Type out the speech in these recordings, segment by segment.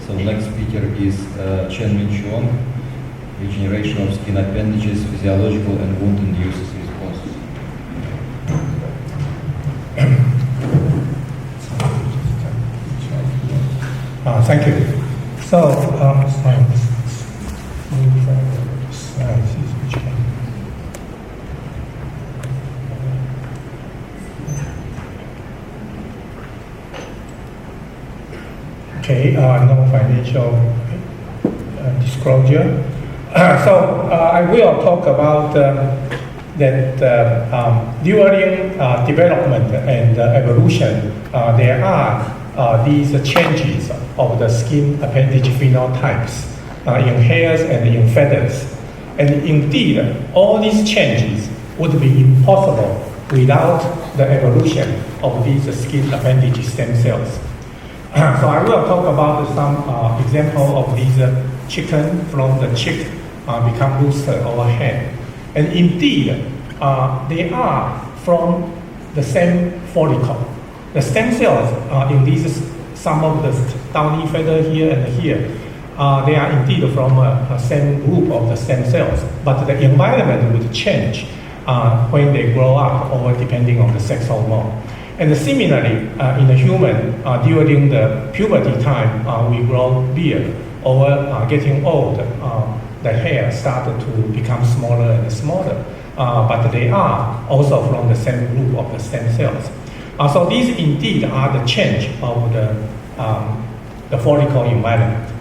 So next speaker is Cheng Ming Chuong, Regeneration of skin appendages, Physiological and wound-induced responses. Thank you. So, no financial disclosure. I will talk about that during development and evolution, there are these changes of the skin appendage phenotypes in hairs and in feathers. And indeed, all these changes would be impossible without the evolution of these skin appendage stem cells. So I will talk about some example of these chicken from the chick become rooster or hen. And indeed, they are from the same follicle. The stem cells in these, some of the downy feather here and here, they are indeed from a same group of the stem cells, but the environment would change when they grow up or depending on the sex hormone. And similarly, in the human, during the puberty time, we grow beard, or getting old, the hair started to become smaller and smaller, but they are also from the same group of the stem cells. So these indeed are the change of the follicle environment.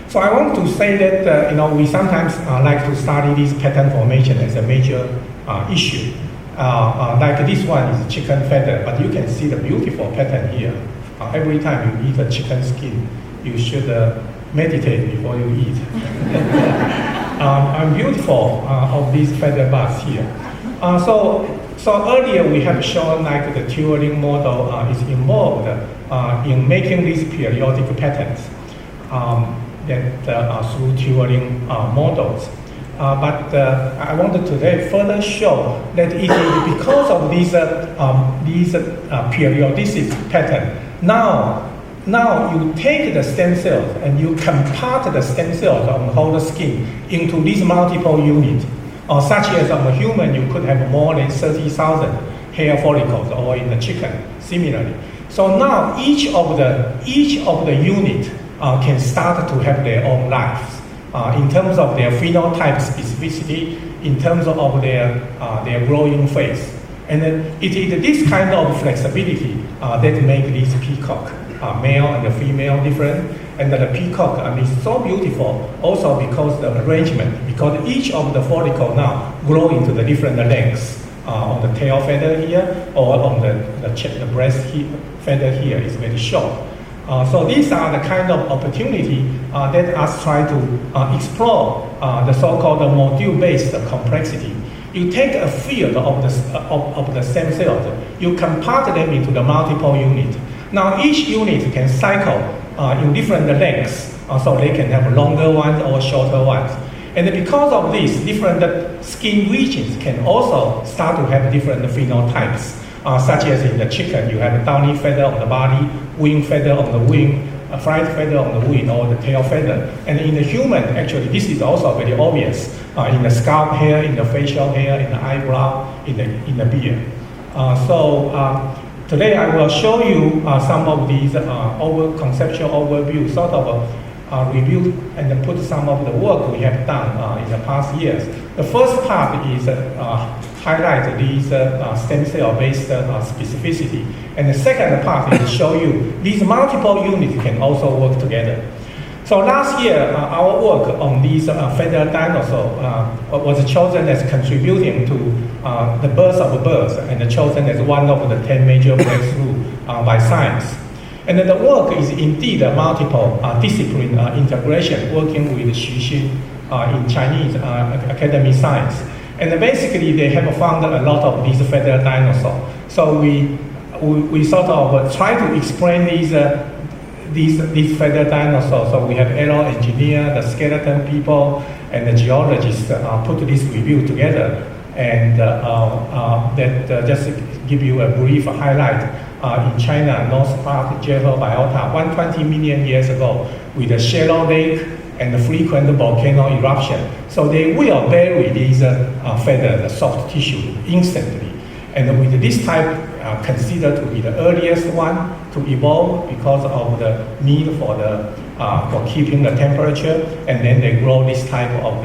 So I want to say that we sometimes like to study this pattern formation as a major issue. Like this one is chicken feather, but you can see the beautiful pattern here. Every time you eat a chicken skin, you should meditate before you eat. Beautiful of these feather buds here. So earlier we have shown like the Turing model is involved in making these periodic patterns through Turing models. But I wanted to further show that it is because of these periodicity pattern. Now you take the stem cells and you compart the stem cells on the whole skin into these multiple units. Such as on a human, you could have more than 30,000 hair follicles, or in the chicken, similarly. So now each of the unit can start to have their own lives. In terms of their phenotype specificity, in terms of their growing phase. And then it is this kind of flexibility that make these peacock, male and the female different. And the peacock is so beautiful also because the arrangement, because each of the follicle now grow into the different lengths. On the tail feather here, or on the breast feather here is very short. So these are the kind of opportunity that us try to explore the so-called module-based complexity. You take a field of the stem cells, you compart them into the multiple units. Now each unit can cycle in different lengths, so they can have longer ones or shorter ones. And because of this, different skin regions can also start to have different phenotypes. Such as in the chicken, you have a downy feather on the body, wing feather on the wing, a flight feather on the wing, or the tail feather. And in the human, actually, this is also very obvious in the scalp hair, in the facial hair, in the eyebrow, in the beard. Today I will show you some of these conceptual overview, sort of review and then put some of the work we have done in the past years. The first part is highlight these stem cell-based specificity. And the second part is to show you these multiple units can also work together. So last year, our work on these feather dinosaurs was chosen as contributing to the birth of birds and chosen as one of the 10 major breakthroughs by science. And then the work is indeed a multiple discipline integration, working with Xu Xin in Chinese Academy Science. And basically, they have found a lot of these feather dinosaurs. So we sort of try to explain these feather dinosaurs. So we have aero engineer, the skeleton people, and the geologists put this review together. And that just give you a brief highlight in China, North Park, Jeju, Biota, 120 million years ago, with a shallow lake and a frequent volcano eruption. So they will bury these feathers, the soft tissue, instantly. And with this type considered to be the earliest one to evolve because of the need for keeping the temperature, and then they grow this type of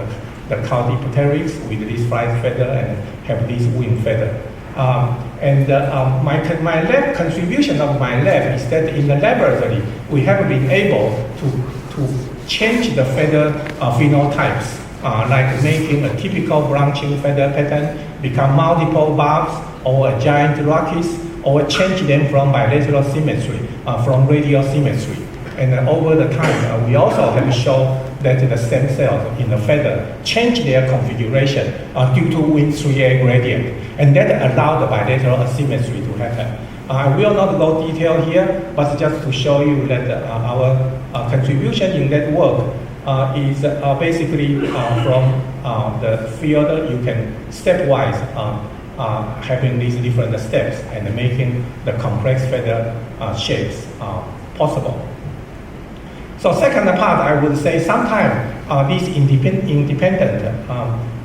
the Caudipteryx with this flight feather and have this wing feather. My lab contribution of my lab is that in the laboratory we have been able to change the feather phenotypes, like making a typical branching feather pattern become multiple barbs or a giant rachis, or change them from bilateral symmetry, from radial symmetry. And over the time, we also have shown that the stem cells in the feather change their configuration due to Wnt3a gradient, and that allowed the bilateral asymmetry to happen. I will not go detail here, but just to show you that our contribution in that work is basically from the field. You can stepwise having these different steps and making the complex feather shapes possible. So second part, I would say sometimes these independent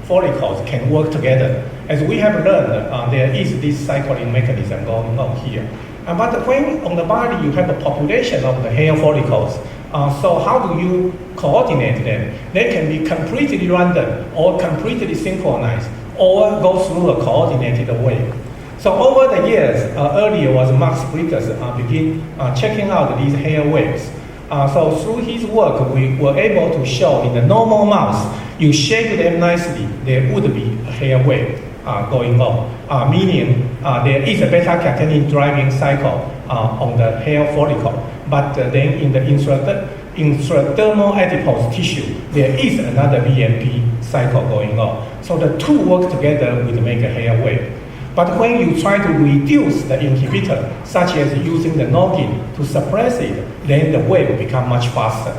follicles can work together. As we have learned, there is this cycling mechanism going on here. But when on the body you have a population of the hair follicles, so how do you coordinate them? They can be completely random or completely synchronized or go through a coordinated way. So over the years, earlier was Max Brickus begin checking out these hair waves. So through his work, we were able to show in the normal mouse, you shake them nicely, there would be a hair wave going on, meaning there is a beta-catenin driving cycle on the hair follicle. But then in the intradermal adipose tissue, there is another BMP cycle going on. So the two work together will make a hair wave. But when you try to reduce the inhibitor, such as using the noggin to suppress it, then the wave will become much faster.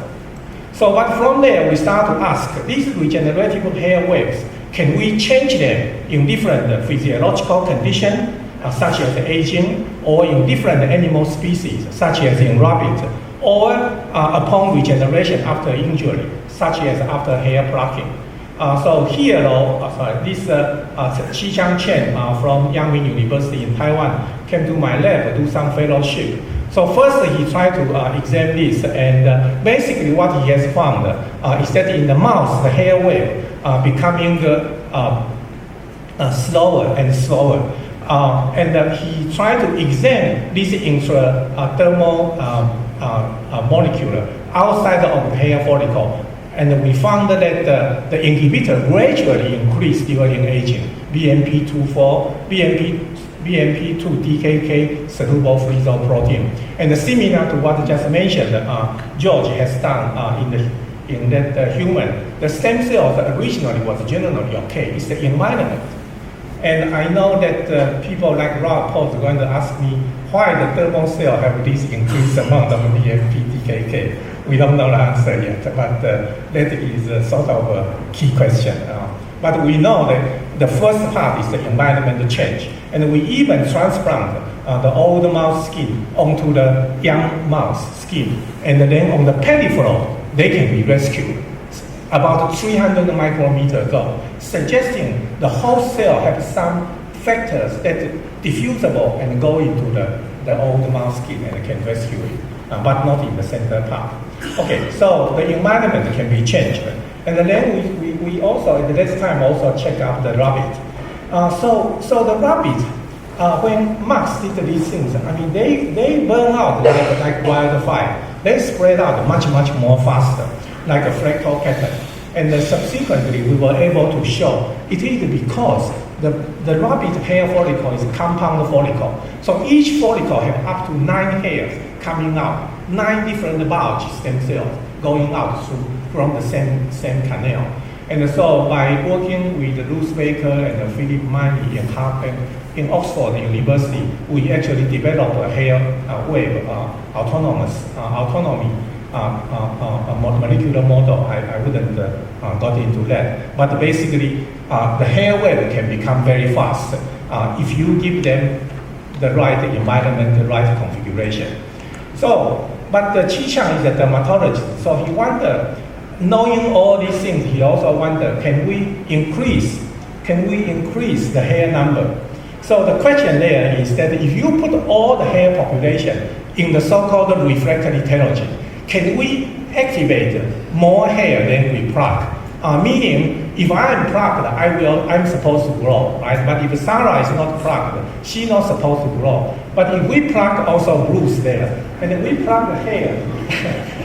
So but from there, we start to ask, these regenerative hair waves, can we change them in different physiological conditions, such as aging, or in different animal species, such as in rabbit, or upon regeneration after injury, such as after hair plucking? So here, this Qiqiang Chen from Yang Ming University in Taiwan came to my lab to do some fellowship. So first he tried to examine this, and basically what he has found is that in the mouse, the hair wave becoming slower and slower. And he tried to examine this intradermal molecule outside of the hair follicle. And we found that the inhibitor gradually increased during aging. BMP2, BMP2 DKK soluble freezol protein. And similar to what I just mentioned, George has done in that human, the stem cells originally was generally okay. It's the environment. And I know that people like Rob Paul are going to ask me why the thermal cell have this increased amount of BMP DKK. We don't know the answer yet, but that is sort of a key question. But we know that the first part is the environmental change. And we even transplant the old mouse skin onto the young mouse skin. And then on the peripheral, they can be rescued. About 300 micrometers ago, suggesting the whole cell has some factors that diffusible and go into the old mouse skin and can rescue it, but not in the center part. Okay, so the environment can be changed. And then we also, at this time, also check out the rabbit. So the rabbit, when Max did these things, I mean, they burn out like wildfire. They spread out much more faster, like a fractal pattern. And then subsequently, we were able to show it is because the rabbit hair follicle is a compound follicle. So each follicle has up to 9 hairs coming out, 9 different bulge stem cells going out from the same canal. And so by working with Ruth Baker and Philip Miley in Oxford University, we actually developed a hair wave autonomy molecular model. I wouldn't got into that. But basically, the hair wave can become very fast if you give them the right environment, the right configuration. So, but Chi Chang is a dermatologist, so he wondered, knowing all these things, he also wondered, can we increase the hair number? So the question there is that if you put all the hair population in the so-called refractory telogen, can we activate more hair than we pluck? Meaning, if I am plucked, I'm supposed to grow, right? But if Sarah is not plucked, she's not supposed to grow. But if we pluck also roots there, and if we pluck the hair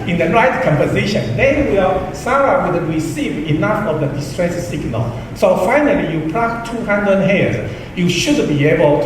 in the right composition, then Sarah will receive enough of the distress signal. So finally, you pluck 200 hairs, you should be able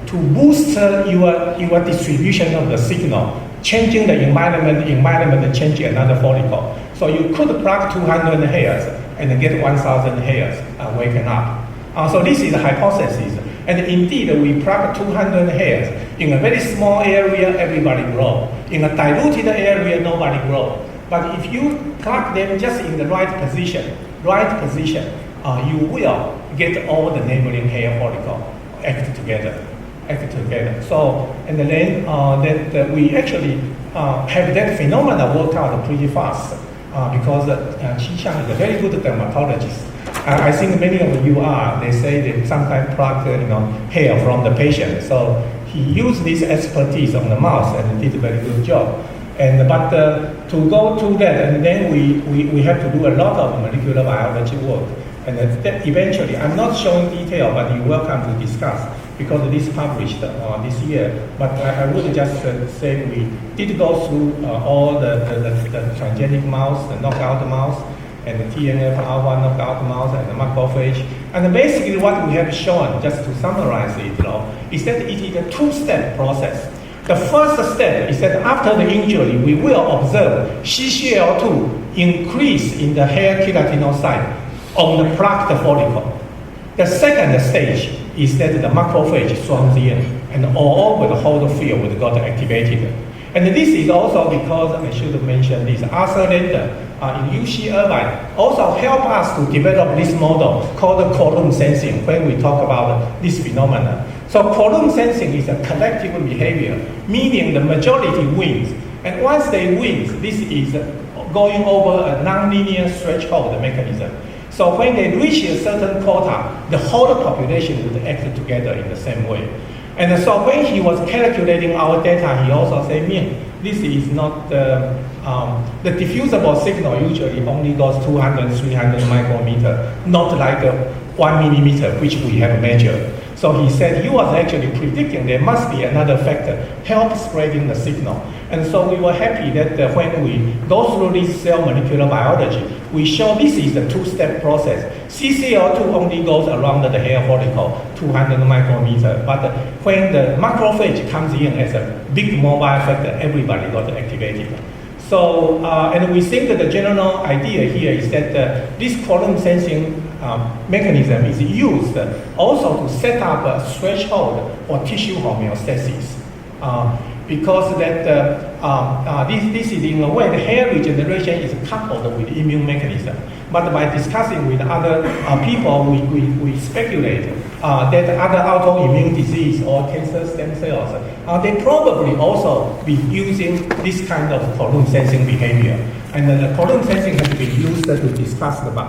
to boost your distribution of the signal, changing the environment changing another follicle. So you could pluck 200 hairs and get 1,000 hairs waken up. So this is a hypothesis. And indeed, we pluck 200 hairs. In a very small area, everybody grows. In a diluted area, nobody grows. But if you pluck them just in the right position, you will get all the neighboring hair follicles act together. So, and then that we actually have that phenomena worked out pretty fast because Chi Chang is a very good dermatologist. I think many of you are. They say they sometimes pluck hair from the patient. So he used this expertise on the mouse and did a very good job. But to go to that, and then we have to do a lot of molecular biology work. And that eventually, I'm not showing detail, but you're welcome to discuss because this is published this year. But I would just say we did go through all the transgenic mouse, the knockout mouse, and the TNF-alpha knockout mouse, and the macrophage. And basically what we have shown, just to summarize it, is that it is a two-step process. The first step is that after the injury, we will observe CCL2 increase in the hair keratinocyte on the plucked follicle. The second stage is that the macrophage swarms in, and all over the whole field will got activated. And this is also because, I should mention this, Arthur Lander in UC Irvine also helped us to develop this model called column sensing when we talk about this phenomenon. So column sensing is a collective behavior, meaning the majority wins. And once they win, this is going over a nonlinear threshold mechanism. So when they reach a certain quota, the whole population would act together in the same way. And so when he was calculating our data, he also said, this is not the diffusible signal usually only goes 200, 300 micrometer, not like 1 millimeter, which we have measured. So he said, you was actually predicting there must be another factor help spreading the signal. And so we were happy that when we go through this cell molecular biology, we show this is a two-step process. CCL2 only goes around the hair follicle, 200 micrometer. But when the macrophage comes in as a big mobile factor, everybody got activated. So, and we think that the general idea here is that this column sensing mechanism is used also to set up a threshold for tissue homeostasis. Because that this is in a way the hair regeneration is coupled with immune mechanism. But by discussing with other people, we speculate that other autoimmune disease or cancer stem cells, they probably also be using this kind of column sensing behavior. And the column sensing has been used to discuss about